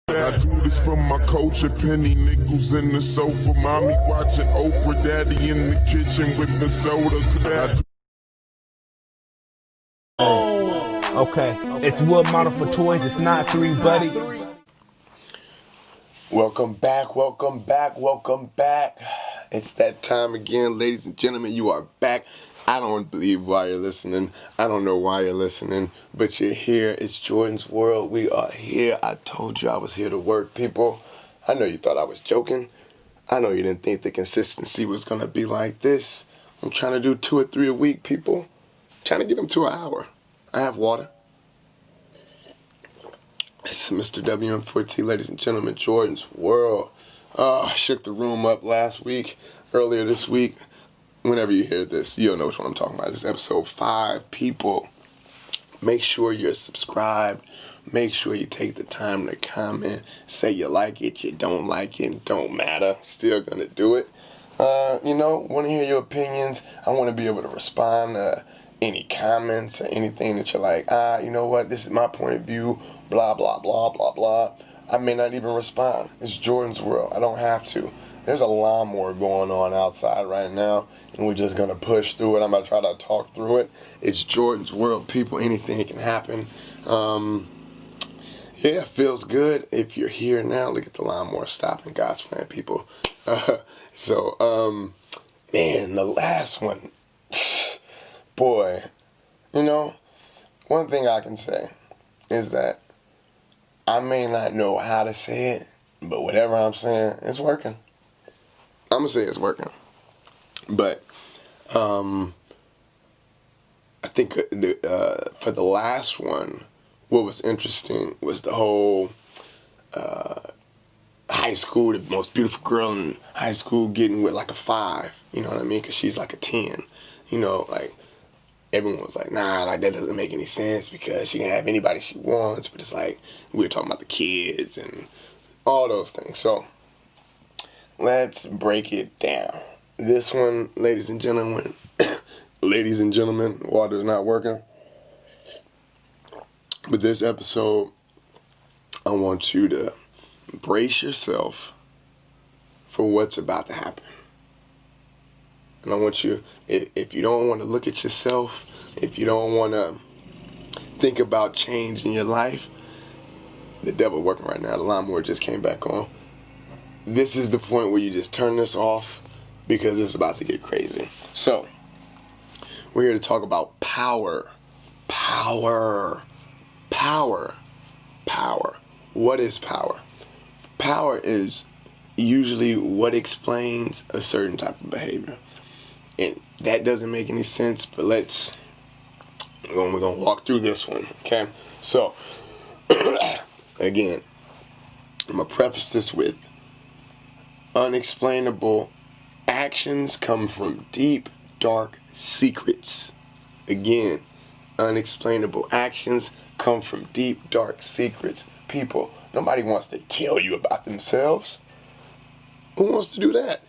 I do this for my culture, penny nickels in the sofa, mommy watching Oprah, daddy in the kitchen with the soda. Okay, it's wood model for Toyz. It's not 3, buddy. Welcome back, welcome back, welcome back. It's that time again, ladies and gentlemen. You are back. I don't believe why you're listening. I don't know why you're listening, but you're here. It's Jordan's World. We are here. I told you I was here to work, people. I know you thought I was joking. I know you didn't think the consistency was going to be like this. I'm trying to do 2 or 3 a week, people. I'm trying to get them to an hour. I have water. It's Mr. WM4T, ladies and gentlemen, Jordan's World. I shook the room up earlier this week. Whenever you hear this, you'll know what I'm talking about. This is episode 5, people. Make sure you're subscribed. Make sure you take the time to comment. Say you like it, you don't like it, don't matter. Still gonna do it. Want to hear your opinions. I want to be able to respond to any comments or anything that you're like, you know what, this is my point of view, blah, blah, blah, blah, blah. I may not even respond. It's Jordan's World. I don't have to. There's a lawnmower going on outside right now, and we're just going to push through it. I'm going to try to talk through it. It's Jordan's World, people. Anything can happen. Yeah, it feels good. If you're here now, look at the lawnmower stopping. God's plan, people. Man, the last one. Boy, one thing I can say is that I may not know how to say it, but whatever I'm saying, it's working. I'm going to say it's working. But I think for the last one, what was interesting was the whole high school, the most beautiful girl in high school getting with like a 5, you know what I mean? Because she's like a 10, everyone was like, nah, like that doesn't make any sense because she can have anybody she wants. But it's like, we were talking about the kids and all those things. So let's break it down. This one, ladies and gentlemen, water's not working. But this episode, I want you to brace yourself for what's about to happen. And I want you, if you don't want to look at yourself, if you don't want to think about change in your life, the devil working right now, the lawnmower just came back on. This is the point where you just turn this off because it's about to get crazy. So, we're here to talk about power. Power. Power. Power. What is power? Power is usually what explains a certain type of behavior. And that doesn't make any sense, but we're going to walk through this one, okay? So, again, I'm going to preface this with unexplainable actions come from deep, dark secrets. Again, unexplainable actions come from deep, dark secrets. People, nobody wants to tell you about themselves. Who wants to do that?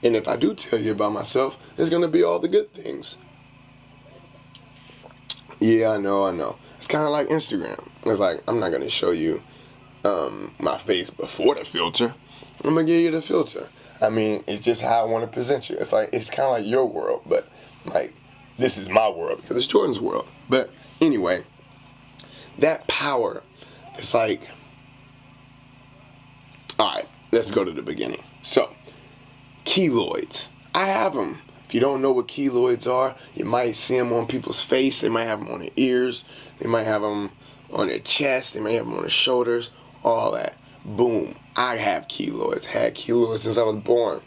And if I do tell you about myself, it's going to be all the good things. Yeah, I know. It's kind of like Instagram. It's like, I'm not going to show you my face before the filter. I'm going to give you the filter. I mean, it's just how I want to present you. It's like, it's kind of like your world, but like, this is my world because it's Jordan's world. But anyway, that power, it's like, all right, let's go to the beginning. So, keloids. I have them. If you don't know what keloids are, you might see them on people's face. They might have them on their ears. They might have them on their chest. They may have them on their shoulders. All that. Boom. I have keloids. Had keloids since I was born.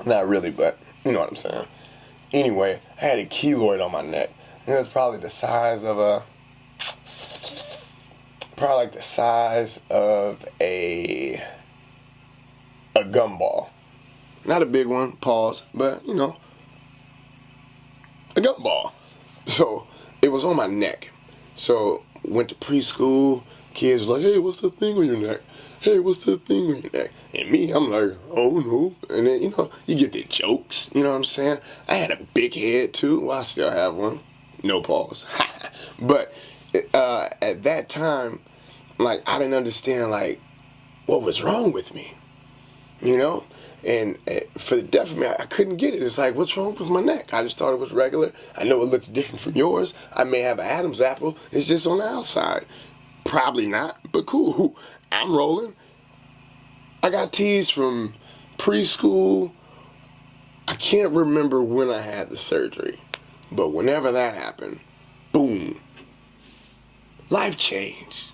Not really, but you know what I'm saying. Anyway, I had a keloid on my neck. And it was probably the size of a gumball. Not a big one, pause, but a gumball. So it was on my neck. So went to preschool, kids were like, hey, what's the thing on your neck? Hey, what's the thing on your neck? And me, I'm like, oh no. And then, you get the jokes, you know what I'm saying? I had a big head too. Well, I still have one. No pause. But at that time, like, I didn't understand, like, what was wrong with me, you know? And for the deaf of me, I couldn't get it. It's like, what's wrong with my neck? I just thought it was regular. I know it looks different from yours. I may have an Adam's apple. It's just on the outside. Probably not, but cool. I'm rolling. I got teased from preschool. I can't remember when I had the surgery, but whenever that happened, boom. Life changed.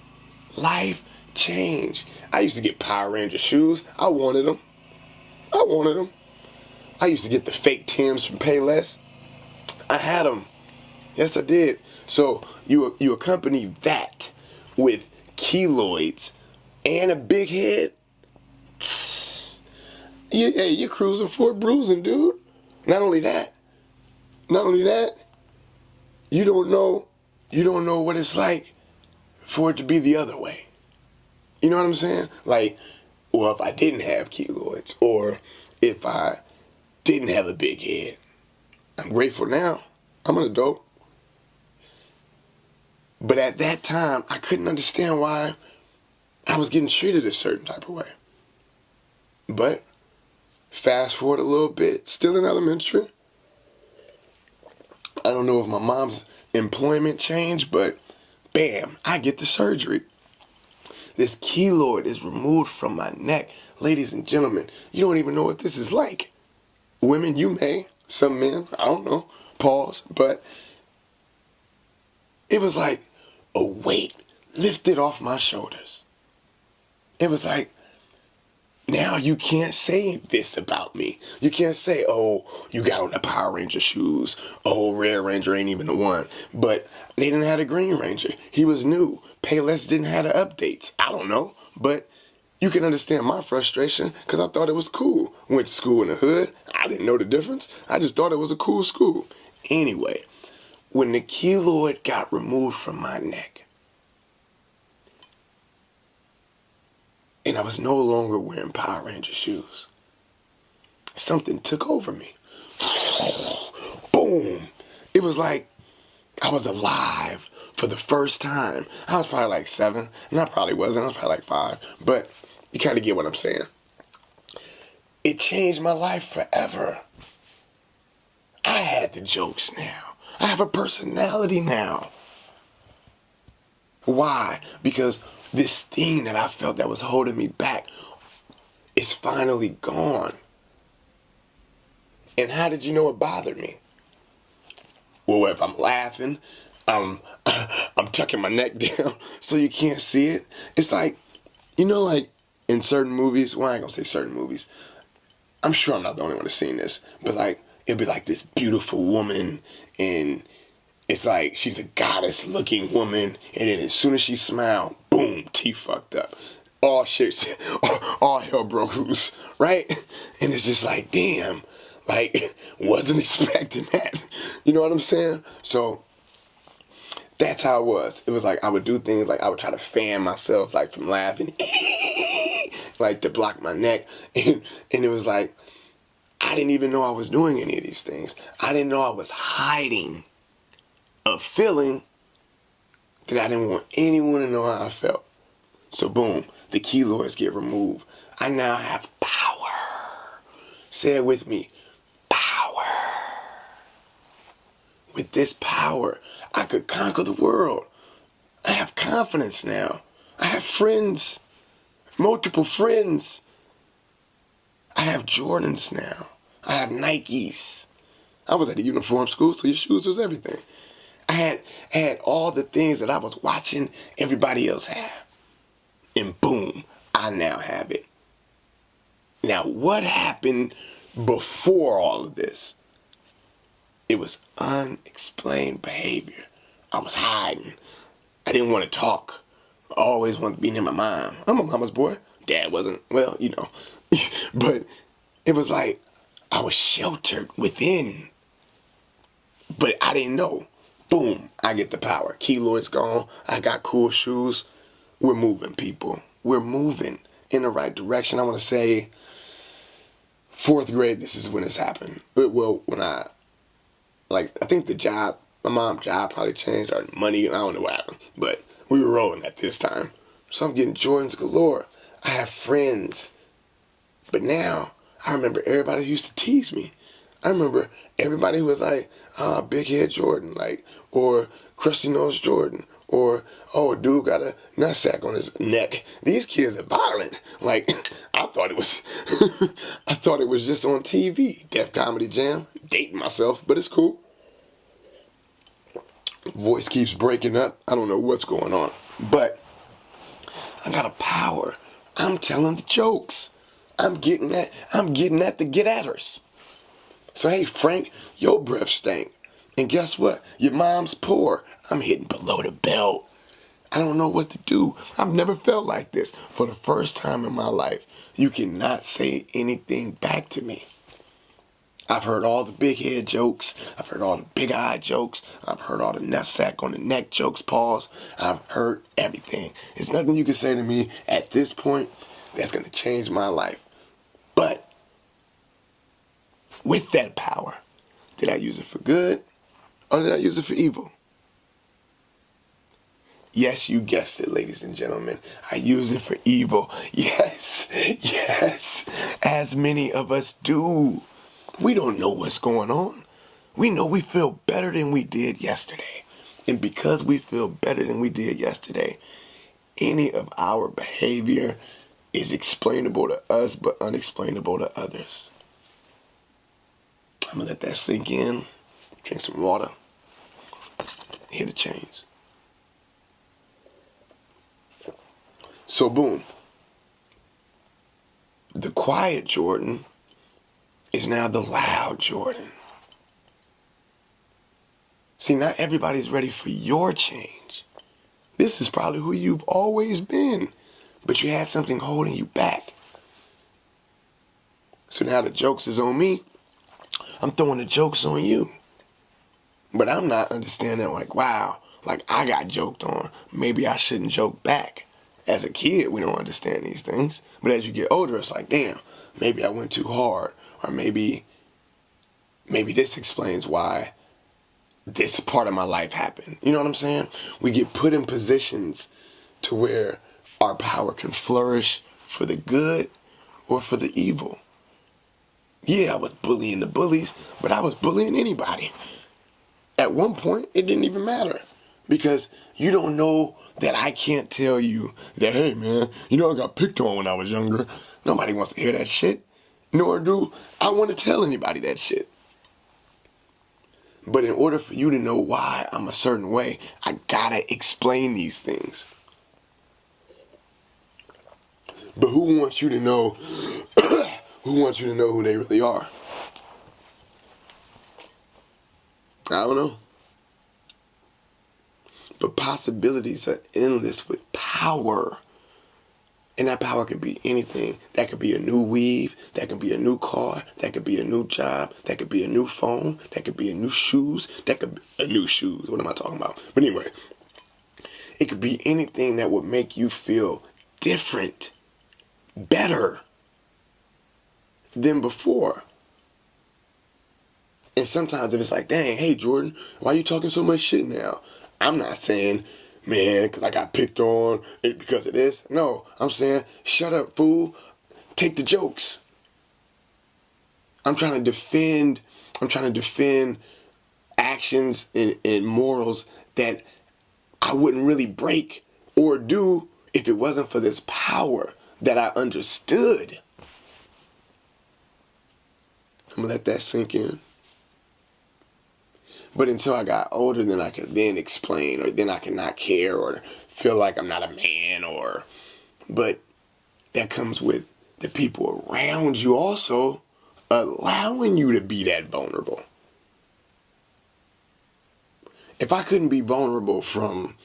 Life changed. I used to get Power Ranger shoes. I wanted them. I used to get the fake Tims from Payless. I had them. Yes, I did. So you accompany that with keloids and a big head. You're cruising for a bruising, dude. Not only that, you don't know what it's like for it to be the other way. You know what I'm saying? Like, well, if I didn't have keloids, or if I didn't have a big head. I'm grateful now. I'm an adult. But at that time, I couldn't understand why I was getting treated a certain type of way. But fast forward a little bit, still in elementary. I don't know if my mom's employment changed, but bam, I get the surgery. This keloid is removed from my neck. Ladies and gentlemen, you don't even know what this is like. Women, you may. Some men, I don't know. Pause. But it was like a weight lifted off my shoulders. It was like, now you can't say this about me. You can't say, oh, you got on the Power Ranger shoes. Oh, Red Ranger ain't even the one. But they didn't have a Green Ranger. He was new. Payless didn't have the updates. I don't know. But you can understand my frustration because I thought it was cool. Went to school in the hood. I didn't know the difference. I just thought it was a cool school. Anyway, when the keloid got removed from my neck, and I was no longer wearing Power Ranger shoes, something took over me. Boom. It was like I was alive for the first time. I was probably like 7, and I probably wasn't. I was probably like 5, but you kind of get what I'm saying. It changed my life forever. I had the jokes now. I have a personality now. Why? Because this thing that I felt that was holding me back is finally gone. And how did you know it bothered me? Well, if I'm laughing, I'm tucking my neck down so you can't see it. It's like, you know, like in certain movies, well, I ain't gonna say certain movies. I'm sure I'm not the only one that's seen this, but like, it'll be like this beautiful woman, and it's like she's a goddess looking woman, and then as soon as she smiled, boom, teeth fucked up. All shit, all hell broke loose, right? And it's just like, damn, like, wasn't expecting that. You know what I'm saying? So that's how it was. It was like I would do things like I would try to fan myself like from laughing, like to block my neck. And it was like, I didn't even know I was doing any of these things. I didn't know I was hiding a feeling that I didn't want anyone to know how I felt. So boom, the keloids get removed. I now have power. Say it with me. Power. With this power, I could conquer the world. I have confidence now. I have friends. Multiple friends. I have Jordans now. I have Nikes. I was at a uniform school, so your shoes was everything. I had all the things that I was watching everybody else have. And boom, I now have it. Now, what happened before all of this? It was unexplained behavior. I was hiding. I didn't want to talk. I always wanted to be near my mom. I'm a mama's boy. Dad wasn't. Well, you know. But it was like I was sheltered within. But I didn't know. Boom, I get the power. Keloid's gone. I got cool shoes. We're moving, people. We're moving in the right direction. I want to say 4th grade, this is when this happened. Well, when I think the job, my mom's job probably changed, or money, I don't know what happened. But we were rolling at this time. So I'm getting Jordans galore. I have friends. But now, I remember everybody used to tease me. I remember everybody who was like, big head Jordon, like, or crusty nose Jordon, or, oh, dude got a nutsack on his neck. These kids are violent. Like, I thought it was, I thought it was just on TV. Def Comedy Jam. Dating myself, but it's cool. Voice keeps breaking up. I don't know what's going on. But I got a power. I'm telling the jokes. I'm getting at the get-atters. So, hey, Frank, your breath stank. And guess what? Your mom's poor. I'm hitting below the belt. I don't know what to do. I've never felt like this. For the first time in my life, you cannot say anything back to me. I've heard all the big head jokes. I've heard all the big eye jokes. I've heard all the nutsack on the neck jokes, pause. I've heard everything. There's nothing you can say to me at this point that's going to change my life. But with that power, did I use it for good or did I use it for evil? Yes, you guessed it, ladies and gentlemen. I use it for evil. Yes, yes, as many of us do. We don't know what's going on. We know we feel better than we did yesterday. And because we feel better than we did yesterday, any of our behavior is explainable to us but unexplainable to others. I'm going to let that sink in. Drink some water. Hear the chains. So boom. The quiet Jordon is now the loud Jordon. See, not everybody's ready for your change. This is probably who you've always been, but you had something holding you back. So now the jokes is on me. I'm throwing the jokes on you. But I'm not understanding like, wow, like I got joked on. Maybe I shouldn't joke back. As a kid, we don't understand these things. But as you get older, it's like, damn, maybe I went too hard. Or maybe this explains why this part of my life happened. You know what I'm saying? We get put in positions to where our power can flourish for the good or for the evil. Yeah, I was bullying the bullies, but I was bullying anybody. At one point, it didn't even matter. Because you don't know that I can't tell you that, hey man, you know I got picked on when I was younger. Nobody wants to hear that shit. Nor do I want to tell anybody that shit. But in order for you to know why I'm a certain way, I gotta explain these things. But who wants you to know who wants you to know who they really are? I don't know. But possibilities are endless with power. And that power can be anything. That could be a new weave. That could be a new car. That could be a new job. That could be a new phone. That could be a new shoes. That could be a new shoes. What am I talking about? But anyway, it could be anything that would make you feel different, better than before. And sometimes if it's like, dang, hey Jordon, why are you talking so much shit now? I'm not saying, man, because I got picked on because of this. No, I'm saying, shut up, fool. Take the jokes. I'm trying to defend actions and morals that I wouldn't really break or do if it wasn't for this power that I understood. I'm going to let that sink in. But until I got older, then I could then explain, or then I could not care, or feel like I'm not a man, but that comes with the people around you also allowing you to be that vulnerable. If I couldn't be vulnerable from,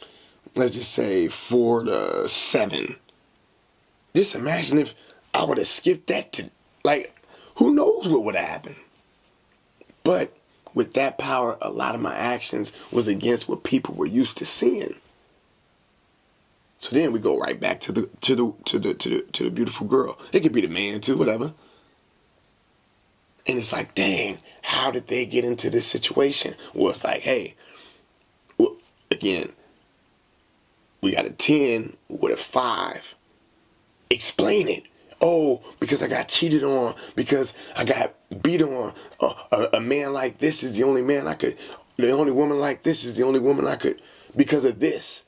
let's just say, 4 to 7, just imagine if I would have skipped that to, like, who knows what would have happened. But with that power, a lot of my actions was against what people were used to seeing. So then we go right back to the beautiful girl. It could be the man too, whatever. And it's like, dang, how did they get into this situation? Well, it's like, hey, well, again, we got a 10 with a 5. explain it. Oh, because I got cheated on, because I got beat on. A man like this is the only man I could, the only woman like this is the only woman I could, because of this.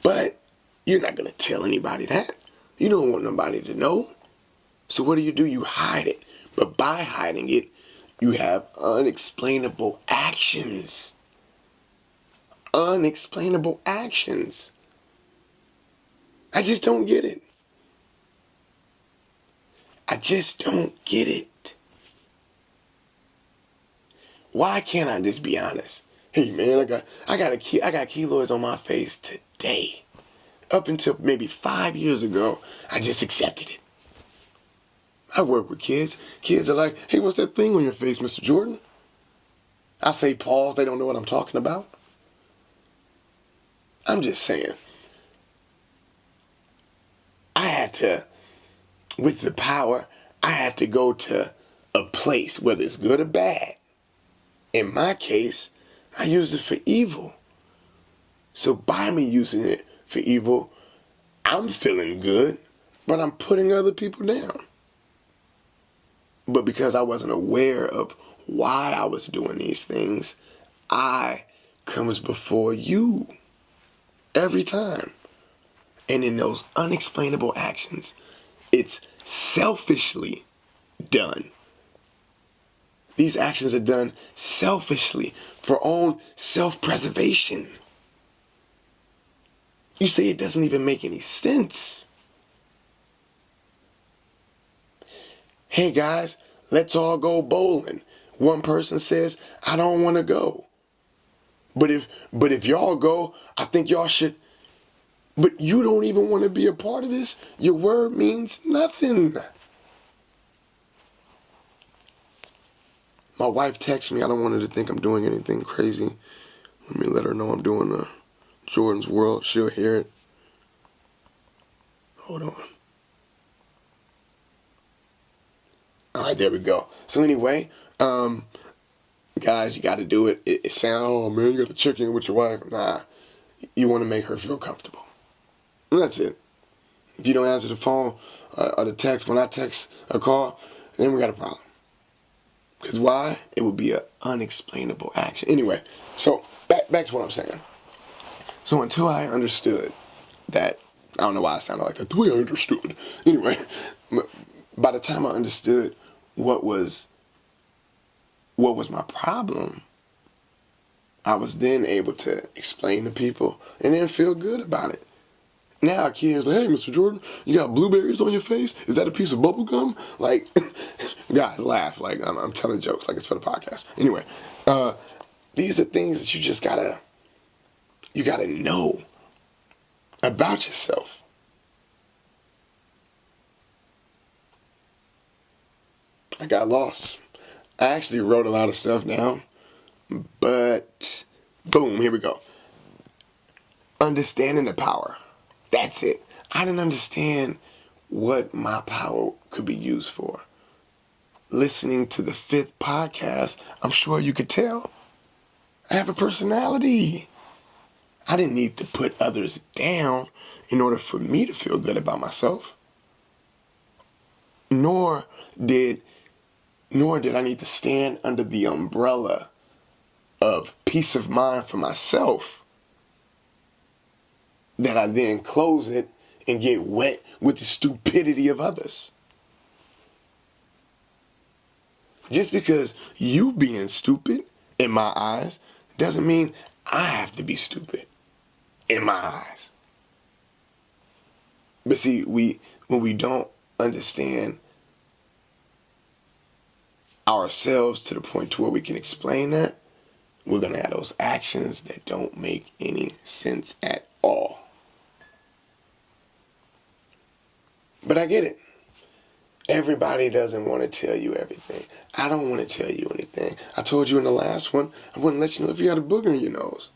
But you're not going to tell anybody that. You don't want nobody to know. So what do? You hide it. But by hiding it, you have unexplainable actions. Unexplainable actions. I just don't get it. I just don't get it. Why can't I just be honest? Hey man, I got keloids on my face today. Up until maybe 5 years ago, I just accepted it. I work with kids. Kids are like, hey, what's that thing on your face, Mr. Jordan? I say pause, they don't know what I'm talking about. I'm just saying. I had to, with the power, I had to go to a place, whether it's good or bad. In my case, I use it for evil. So by me using it for evil, I'm feeling good, but I'm putting other people down. But because I wasn't aware of why I was doing these things, I comes before you every time. And in those unexplainable actions, it's selfishly done. These actions are done selfishly for own self-preservation. You say it doesn't even make any sense. Hey guys, let's all go bowling. One person says, I don't want to go. But if y'all go, I think y'all should. But you don't even want to be a part of this. Your word means nothing. My wife texts me. I don't want her to think I'm doing anything crazy. Let me let her know I'm doing Jordan's World. She'll hear it. Hold on. All right, there we go. So anyway, guys, you got to do it. It sounds, oh man, you got to check in with your wife. Nah, you want to make her feel comfortable. And that's it. If you don't answer the phone or the text, when I text or call, then we got a problem. Because why? It would be an unexplainable action. Anyway, so back to what I'm saying. So until I understood that, I don't know why I sounded like that, the way I understood. Anyway, by the time I understood what was my problem, I was then able to explain to people and then feel good about it. Now kids like, hey, Mr. Jordan, you got blueberries on your face? Is that a piece of bubble gum? Like, guys laugh like I'm telling jokes like it's for the podcast. Anyway, these are things that you just gotta know about yourself. I got lost. I actually wrote a lot of stuff down, but boom, here we go. Understanding the power. That's it. I didn't understand what my power could be used for. Listening to the 5th podcast, I'm sure you could tell. I have a personality. I didn't need to put others down in order for me to feel good about myself. Nor did I need to stand under the umbrella of peace of mind for myself that I then close it and get wet with the stupidity of others. Just because you being stupid in my eyes doesn't mean I have to be stupid in my eyes. But see, when we don't understand ourselves to the point to where we can explain that, we're going to have those actions that don't make any sense at all. But I get it. Everybody doesn't want to tell you everything. I don't want to tell you anything. I told you in the last one, I wouldn't let you know if you had a booger in your nose.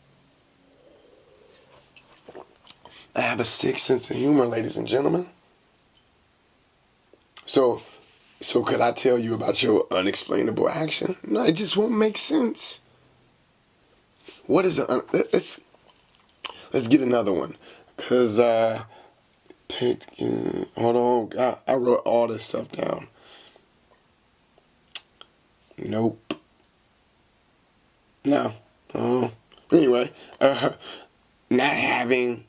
I have a sick sense of humor, ladies and gentlemen. So could I tell you about your unexplainable action? No, it just won't make sense. What is let's get another one, because Hold on. I wrote all this stuff down. Nope. No. Anyway, not having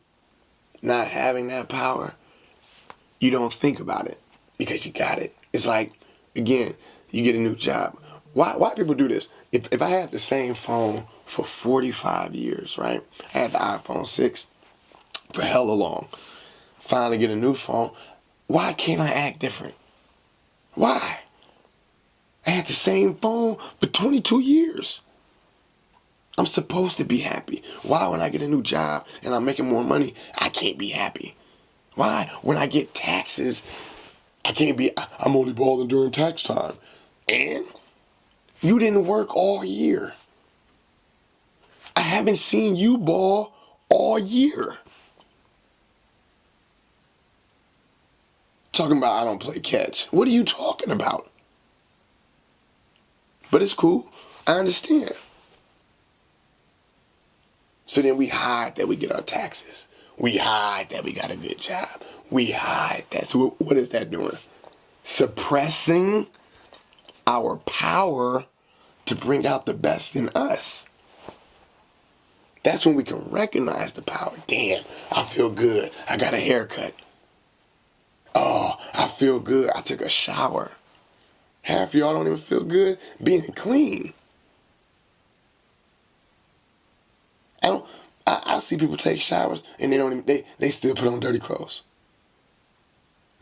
that power, you don't think about it because you got it. It's like, again, you get a new job. Why people do this? If I had the same phone for 45 years, right? I had the iPhone 6 for hella long. Finally get a new phone. Why can't I act different? Why? I had the same phone for 22 years. I'm supposed to be happy. Why, when I get a new job and I'm making more money, I can't be happy? Why, when I get taxes, I can't be, I'm only balling during tax time. And you didn't work all year. I haven't seen you ball all year. Talking about I don't play catch. What are you talking about? But it's cool. I understand. So then we hide that we get our taxes. We hide that we got a good job. We hide that. So what is that doing? Suppressing our power to bring out the best in us. That's when we can recognize the power. Damn, I feel good. I got a haircut. Oh, I feel good. I took a shower. Half of y'all don't even feel good being clean. I see people take showers and they still put on dirty clothes.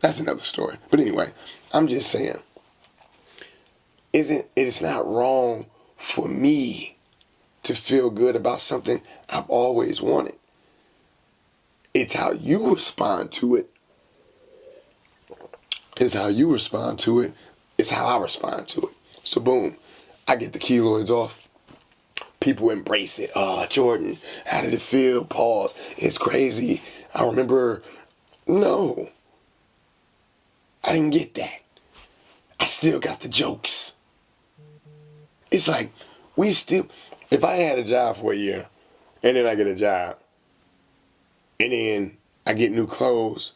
That's another story. But anyway, I'm just saying, it is not wrong for me to feel good about something I've always wanted. It's how you respond to it. It's how you respond to it. It's how I respond to it. So boom, I get the keloids off. People embrace it. Oh, Jordon, how did it feel? Pause. It's crazy. I remember, no. I didn't get that. I still got the jokes. It's like, if I had a job for a year, and then I get a job, and then I get new clothes,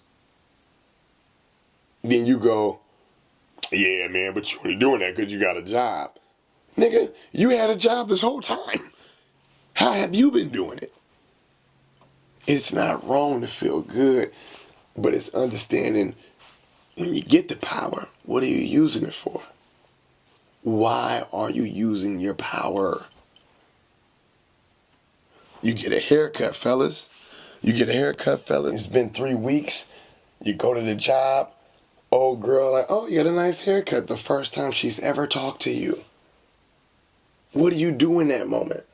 then you go, yeah, man, but you only doing that because you got a job. Nigga, you had a job this whole time. How have you been doing it? It's not wrong to feel good, but it's understanding when you get the power, what are you using it for? Why are you using your power? You get a haircut, fellas. You get a haircut, fellas. It's been 3 weeks. You go to the job. Old girl like, oh, you got a nice haircut. The first time she's ever talked to you. What do you do in that moment?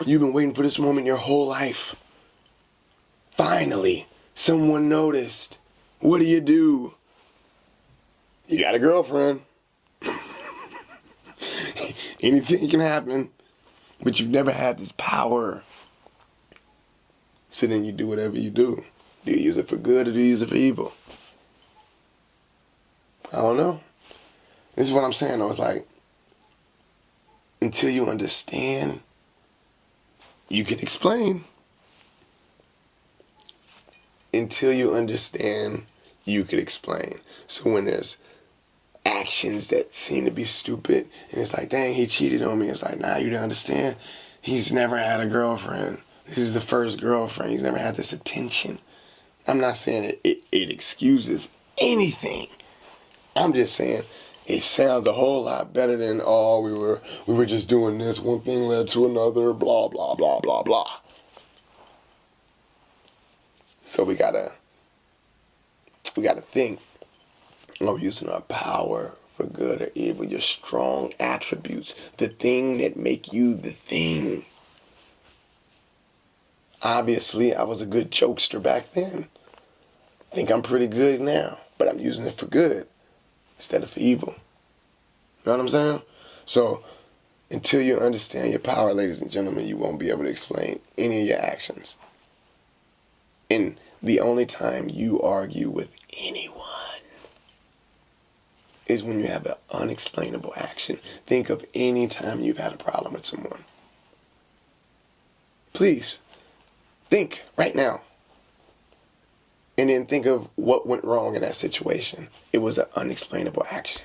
You've been waiting for this moment your whole life. Finally, someone noticed. What do? You got a girlfriend. Anything can happen. But you've never had this power. So then you do whatever you do. Do you use it for good or do you use it for evil? I don't know. This is what I'm saying though. It's like, until you understand, you can explain. Until you understand, you can explain. So when there's actions that seem to be stupid, and it's like, dang, he cheated on me. It's like, nah, you don't understand. He's never had a girlfriend. This is the first girlfriend. He's never had this attention. I'm not saying it excuses anything. I'm just saying it sounds a whole lot better than, oh, we were just doing this. One thing led to another, blah, blah, blah, blah, blah. So we gotta think, are we using our power for good or evil? Your strong attributes, the thing that make you the thing. Obviously, I was a good jokester back then. I think I'm pretty good now, but I'm using it for good instead of for evil. You know what I'm saying? So, until you understand your power, ladies and gentlemen, you won't be able to explain any of your actions. And the only time you argue with anyone is when you have an unexplainable action. Think of any time you've had a problem with someone. Please, think right now. And then think of what went wrong in that situation. It was an unexplainable action.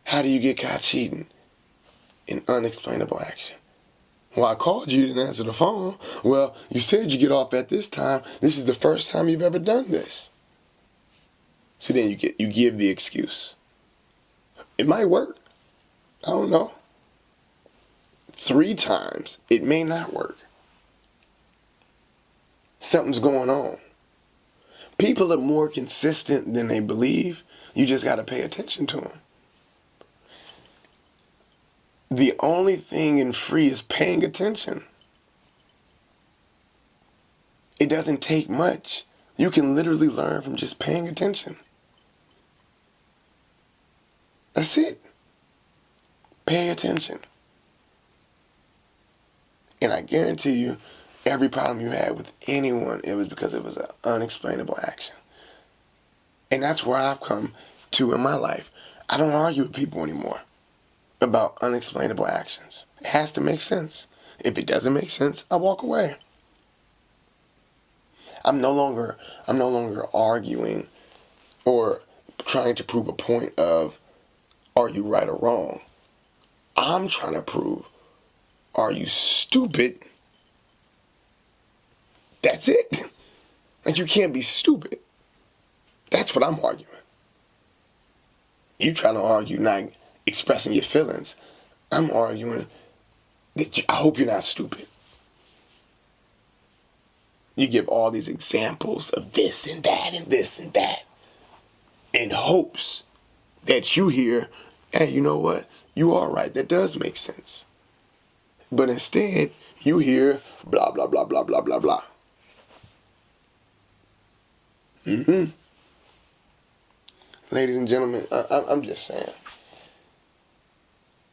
How do you get caught cheating? An unexplainable action. Well, I called you, you didn't answer the phone. Well, you said you get off at this time. This is the first time you've ever done this. So then you give the excuse. It might work. I don't know. 3 times, it may not work. Something's going on. People are more consistent than they believe. You just got to pay attention to them. The only thing in free is paying attention. It doesn't take much. You can literally learn from just paying attention. That's it. Pay attention. And I guarantee you, every problem you had with anyone, it was because it was an unexplainable action. And that's where I've come to in my life. I don't argue with people anymore about unexplainable actions. It has to make sense. If it doesn't make sense, I walk away. I'm no longer arguing or trying to prove a point of, are you right or wrong? I'm trying to prove, are you stupid? That's it. Like, you can't be stupid. That's what I'm arguing. You trying to argue not expressing your feelings. I'm arguing that I hope you're not stupid. You give all these examples of this and that and this and that in hopes that you hear, hey, you know what? You are right. That does make sense. But instead, you hear blah, blah, blah, blah, blah, blah, blah. Ladies and gentlemen, I'm just saying,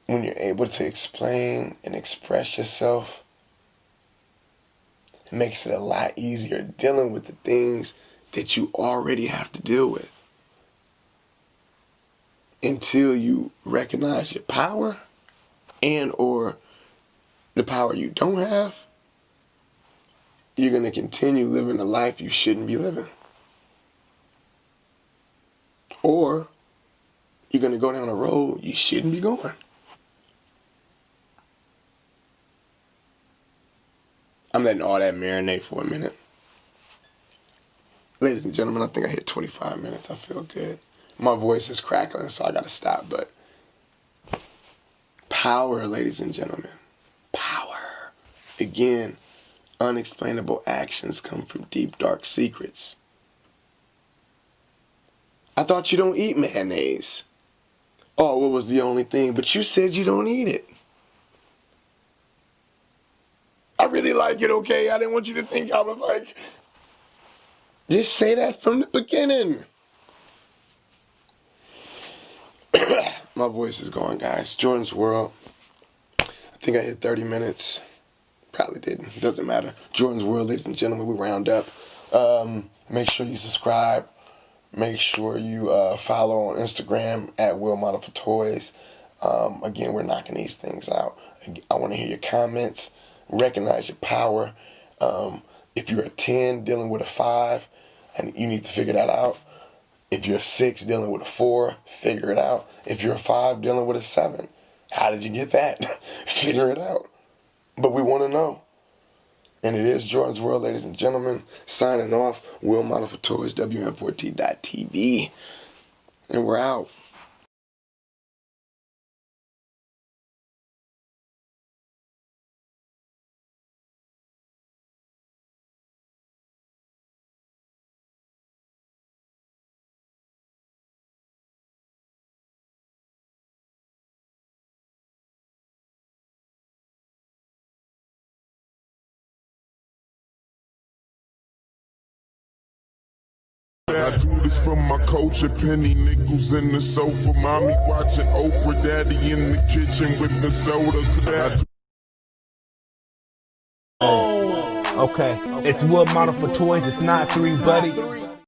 when you're able to explain and express yourself, it makes it a lot easier dealing with the things that you already have to deal with. Until you recognize your power and or the power you don't have, you're going to continue living a life you shouldn't be living. Or you're going to go down a road you shouldn't be going. I'm letting all that marinate for a minute. Ladies and gentlemen, I think I hit 25 minutes. I feel good. My voice is crackling, so I got to stop. But power, ladies and gentlemen. Power. Again, unexplainable actions come from deep, dark secrets. I thought you don't eat mayonnaise. Oh, what was the only thing? But you said you don't eat it. I really like it, okay? I didn't want you to think I was like, just say that from the beginning. My voice is going, guys. Jordan's World. I think I hit 30 minutes. Probably didn't. Doesn't matter. Jordan's World, ladies and gentlemen, we round up. Make sure you subscribe. Make sure you follow on Instagram at Will Model for Toyz. Again, we're knocking these things out. I want to hear your comments. Recognize your power. If you're a 10 dealing with a 5, and you need to figure that out. If you're a 6 dealing with a 4, figure it out. If you're a 5 dealing with a 7, how did you get that? Figure it out. But we want to know. And it is Jordan's World, ladies and gentlemen. Signing off, Will Model for Toyz, WM4T.TV. And we're out. I do this for my culture, penny nickels in the sofa, mommy watching Oprah, daddy in the kitchen with the soda. Okay, it's Will Model for Toyz. It's not 3, buddy.